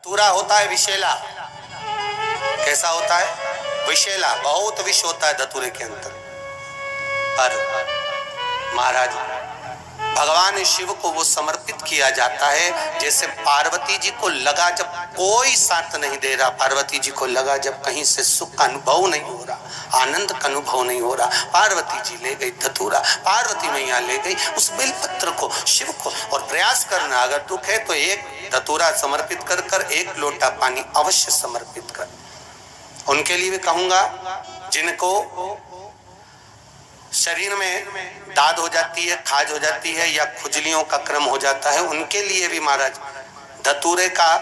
धतूरा होता है विषैला। कैसा होता है? विषैला, बहुत विष होता है धतूरे के अंदर। पर महाराज भगवान शिव को वो समर्पित किया जाता है जैसे पार्वती जी को लगा, जब कोई साथ नहीं दे रहा, पार्वती जी को लगा जब कहीं से सुख का अनुभव नहीं हो रहा, आनंद का अनुभव नहीं हो रहा, पार्वती जी ले गई धतूरा, पार्वती मैया ले गई उस बेलपत्र को शिव को। और प्रयास करना, अगर दुख है तो एक धतूरा समर्पित कर कर, एक लोटा पानी अवश्य समर्पित कर। उनके लिए भी कहूंगा जिनको शरीर में दाद हो जाती है, खाज हो जाती है या खुजलियों का क्रम हो जाता है, उनके लिए भी महाराज धतूरे का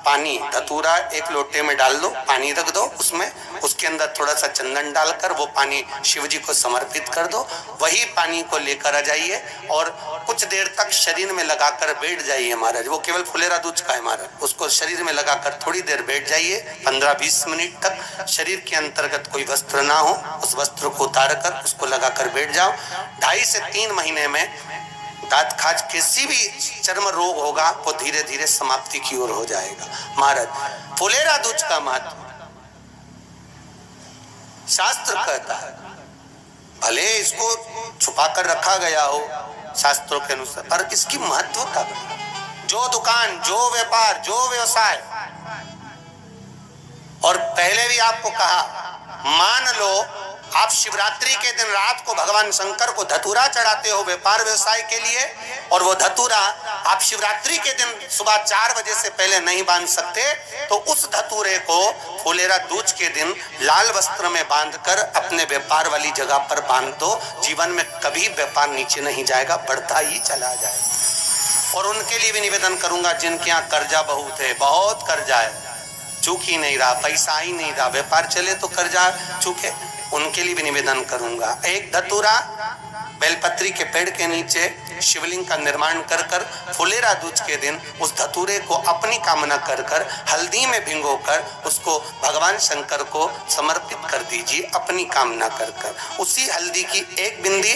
पानी, धतूरा एक लोटे में डाल दो, पानी रख दो उसमें, उसके अंदर थोड़ा सा चंदन डालकर वो पानी शिव जी को समर्पित कर दो। वही पानी को लेकर आ जाइए और कुछ देर तक शरीर में लगाकर बैठ जाइए महाराज। वो केवल फुलेरा दूध का है महाराज, उसको शरीर में लगाकर थोड़ी देर बैठ जाइए, 15-20 मिनट तक। शरीर के अंतर्गत कोई वस्त्र ना हो, उस वस्त्र को उतार कर उसको लगाकर बैठ जाओ। 2.5 से 3 महीने में दांत खाज किसी भी चर्म रोग होगा वो धीरे धीरे समाप्ति की ओर हो जाएगा। महाराज फुलेरा दूध का महत्व शास्त्र कहता है, भले इसको छुपा कर रखा गया हो शास्त्रों के अनुसार, पर इसकी महत्वता, जो दुकान, जो व्यापार, जो व्यवसाय, और पहले भी आपको कहा, मान लो आप शिवरात्रि के दिन रात को भगवान शंकर को धतूरा चढ़ाते हो व्यापार व्यवसाय के लिए, और वो धतूरा आप शिवरात्रि के दिन सुबह 4 बजे से पहले नहीं बांध सकते, तो उस धतूरे को फुलेरा दूज के दिन लाल वस्त्र में बांधकर अपने व्यापार वाली जगह पर बांध दो। जीवन में कभी व्यापार नीचे नहीं जाएगा, बढ़ता ही चला जाएगा। और उनके लिए भी निवेदन करूंगा जिनके यहाँ कर्जा बहुत है, बहुत कर्जा है, चूक ही नहीं रहा, पैसा ही नहीं रहा, व्यापार चले तो कर्जा चूके, उनके लिए भी निवेदन करूंगा। एक धतूरा बेलपत्री के पेड़ के नीचे शिवलिंग का निर्माण कर कर फुलेरा दूज के दिन उस धतूरे को अपनी कामना कर कर हल्दी में भिंगोकर उसको भगवान शंकर को समर्पित कर दीजिए अपनी कामना कर कर। उसी हल्दी की एक बिंदी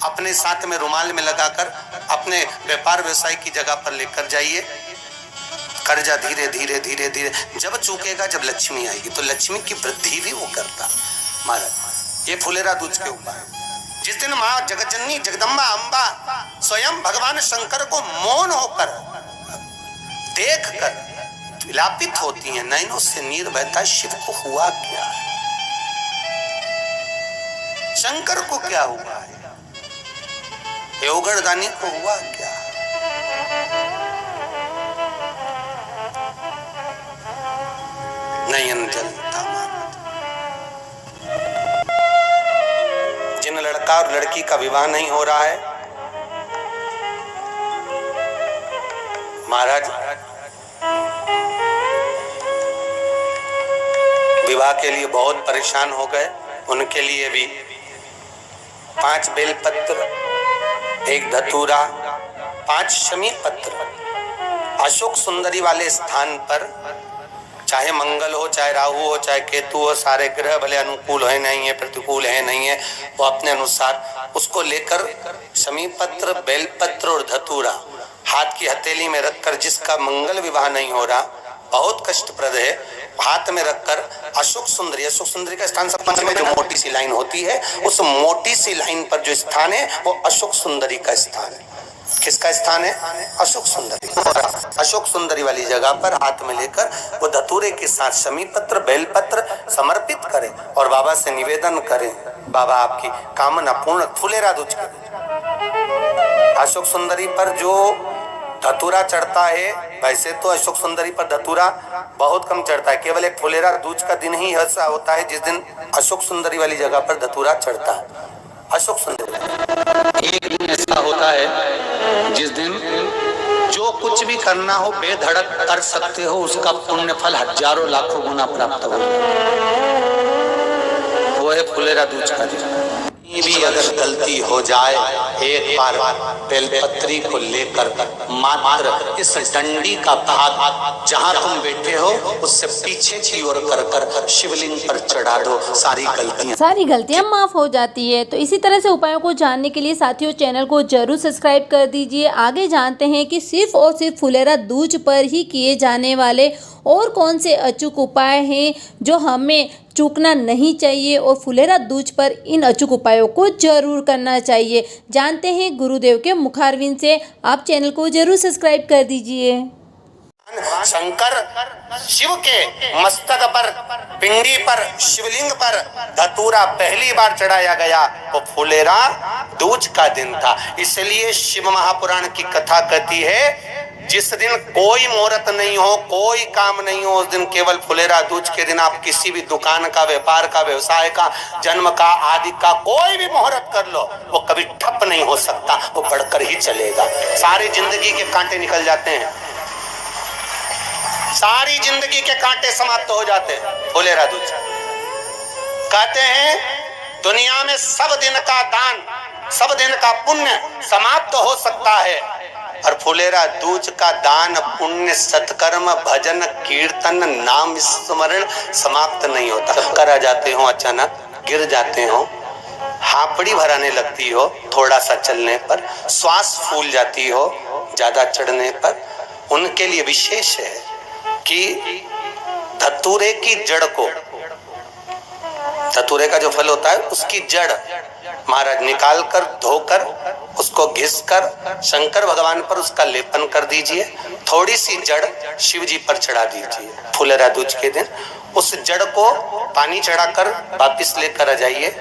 अपने साथ में रुमाल में लगाकर अपने व्यापार व्यवसाय की जगह पर लेकर जाइए। कर्जा धीरे धीरे धीरे धीरे जब चूकेगा, जब लक्ष्मी आएगी तो लक्ष्मी की वृद्धि भी वो करता। महाराज ये फुलेरा दूज के उपाय, जिस दिन माँ जगतजननी जगदम्बा अम्बा स्वयं भगवान शंकर को मौन होकर देखकर विलापित होती हैं, नैनों से नीर बहता, शिव को हुआ क्या है, शंकर को क्या हुआ है, योगरदानी को हुआ क्या है। नयन जलता महाराज। जिन लड़का और लड़की का विवाह नहीं हो रहा है महाराज, विवाह के लिए बहुत परेशान हो गए, उनके लिए भी 5 बेलपत्र, 1 धतूरा, 5 शमी पत्र अशोक सुंदरी वाले स्थान पर, चाहे मंगल हो, चाहे राहु हो, चाहे केतु हो, सारे ग्रह भले अनुकूल है नहीं है, प्रतिकूल है नहीं है, वो अपने अनुसार उसको लेकर शमी पत्र, बेलपत्र और धतूरा हाथ की हथेली में रखकर, जिसका मंगल विवाह नहीं हो रहा, बहुत कष्टप्रद है, हाथ में रखकर अशोक सुंदरी का स्थान सब में जो मोटी सी लाइन होती है, उस मोटी सी लाइन पर जो स्थान है वो अशोक सुंदरी का स्थान है। किसका स्थान है? अशोक सुंदरी। अशोक सुंदरी वाली जगह पर हाथ में लेकर वो धतूरे के साथ शमी पत्र, बेलपत्र समर्पित करें और बाबा से निवेदन करें, बाबा आपकी कामना पूर्ण। फुलेरा दूज के अशोक सुंदरी पर जो धतूरा चढ़ता है, वैसे तो अशोक सुंदरी पर धतूरा बहुत कम चढ़ता है, केवल एक फुलेरा दूज का दिन ही ऐसा होता है जिस दिन अशोक सुंदरी वाली जगह पर धतूरा चढ़ता है। अशोक सुंदरी एक दिन ऐसा होता है जिस दिन जो कुछ भी करना हो बेधड़क कर सकते हो, उसका पुण्य फल हजारों लाखों गुना प्राप्त हो। वो है फुलेरा दूज का दिन। भी अगर गलती हो जाए, एक बार बेलपत्री को लेकर मात्र इस डंडी का भाग जहां तुम बैठे हो उससे पीछे की ओर कर शिवलिंग पर चढ़ा दो, सारी गलतियां माफ हो जाती है। तो इसी तरह से उपायों को जानने के लिए साथियों चैनल को जरूर सब्सक्राइब कर दीजिए। आगे जानते हैं कि सिर्फ और सिर्फ फुलेरा दूज पर ही किए जाने वाले और कौन से अचूक उपाय हैं जो हमें चूकना नहीं चाहिए और फुलेरा दूज पर इन अचूक उपायों को जरूर करना चाहिए। जानते हैं गुरुदेव के मुखारविंद से। आप चैनल को जरूर सब्सक्राइब कर दीजिए। शंकर शिव के मस्तक पर, पिंडी पर, शिवलिंग पर धतूरा पहली बार चढ़ाया गया वो फुलेरा दूज का दिन था। इसलिए शिव महापुराण की कथा कहती है जिस दिन कोई मुहूर्त नहीं हो, कोई काम नहीं हो, उस दिन केवल फुलेरा दूज के दिन आप किसी भी दुकान का, व्यापार का, व्यवसाय का, जन्म का, आदि का कोई भी मुहूर्त कर लो, वो कभी ठप नहीं हो सकता, वो बढ़कर ही चलेगा। सारी जिंदगी के कांटे निकल जाते हैं, सारी जिंदगी के कांटे समाप्त हो जाते हैं फुलेरा दूज। कहते हैं दुनिया में सब दिन का दान, सब दिन का पुण्य समाप्त हो सकता है और फुलेरा दूज का दान, पुण्य, सत्कर्म, भजन, कीर्तन, नाम स्मरण समाप्त नहीं होता। करा जाते हो, अचानक गिर जाते हो, हापड़ी भराने लगती हो थोड़ा सा चलने पर, श्वास फूल जाती हो ज्यादा चढ़ने पर, उनके लिए विशेष है कि धतूरे की जड़ को, धतूरे का जो फल होता है उसकी जड़ महाराज निकाल कर, धोकर, उसको घिसकर शंकर भगवान पर उसका लेपन कर दीजिए। थोड़ी सी जड़ शिव जी पर चढ़ा दीजिए फुलेरा दूज के दिन। उस जड़ को पानी चढ़ाकर वापिस लेकर आ जाइए।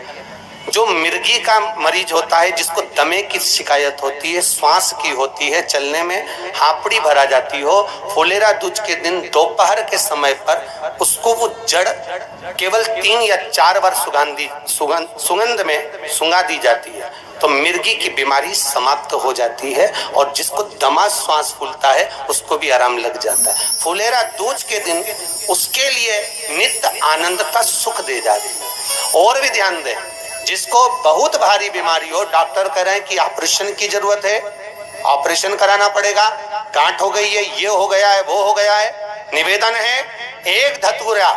जो मिर्गी का मरीज होता है, जिसको दमे की शिकायत होती है, श्वास की होती है, चलने में हापड़ी भरा जाती हो, फुलेरा दूज के दिन दोपहर के समय पर उसको वो जड़ केवल 3 या 4 बार सुगंध में सुंगा दी जाती है तो मिर्गी की बीमारी समाप्त हो जाती है और जिसको दमा श्वास फूलता है उसको भी आराम लग जाता है। फुलेरा दूज के दिन उसके लिए नित्य आनंद का सुख दे जाती है। और भी ध्यान दें, जिसको बहुत भारी बीमारी हो, डॉक्टर कह रहे हैं कि ऑपरेशन की जरूरत है, ऑपरेशन कराना पड़ेगा, गांठ हो गई है, ये हो गया है, वो हो गया है, निवेदन है एक धतूरा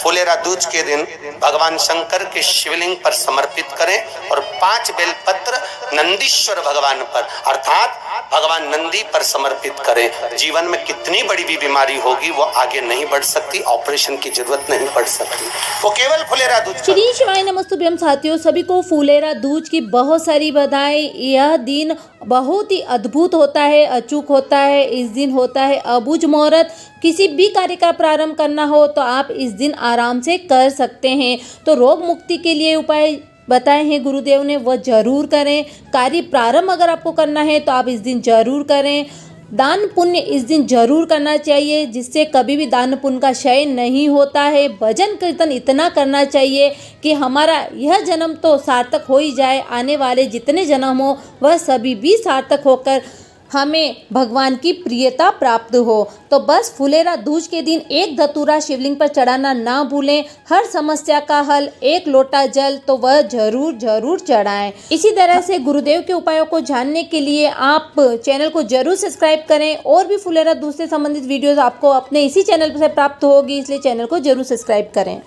फुलेरा दूज के दिन भगवान शंकर के शिवलिंग पर समर्पित करें और 5 बेलपत्र नंदीश्वर भगवान पर अर्थात भगवान नंदी पर समर्पित करें। जीवन में कितनी बड़ी भी बीमारी होगी वो आगे नहीं बढ़ सकती, ऑपरेशन की जरूरत नहीं पड़ सकती, वो केवल फुलेरा दूज। श्री शिवाय नमस्तुभ्यम। साथियों सभी को फुलेरा दूज की बहुत सारी बधाई। यह दिन बहुत ही अद्भुत होता है, अचूक होता है। इस दिन होता है अबूझ मुहूर्त। किसी भी कार्य का प्रारंभ करना हो तो आप इस दिन आराम से कर सकते हैं। तो रोग मुक्ति के लिए उपाय बताए हैं गुरुदेव ने, वह जरूर करें। कार्य प्रारंभ अगर आपको करना है तो आप इस दिन जरूर करें। दान पुण्य इस दिन जरूर करना चाहिए, जिससे कभी भी दान पुण्य का क्षय नहीं होता है। भजन कीर्तन इतना करना चाहिए कि हमारा यह जन्म तो सार्थक हो ही जाए, आने वाले जितने जन्म हो वह सभी भी सार्थक होकर हमें भगवान की प्रियता प्राप्त हो। तो बस फुलेरा दूज के दिन एक धतूरा शिवलिंग पर चढ़ाना ना भूलें। हर समस्या का हल एक लोटा जल तो वह जरूर जरूर चढ़ाएं। इसी तरह से गुरुदेव के उपायों को जानने के लिए आप चैनल को जरूर सब्सक्राइब करें। और भी फुलेरा दूज से संबंधित वीडियोस आपको अपने इसी चैनल से प्राप्त होगी, इसलिए चैनल को जरूर सब्सक्राइब करें।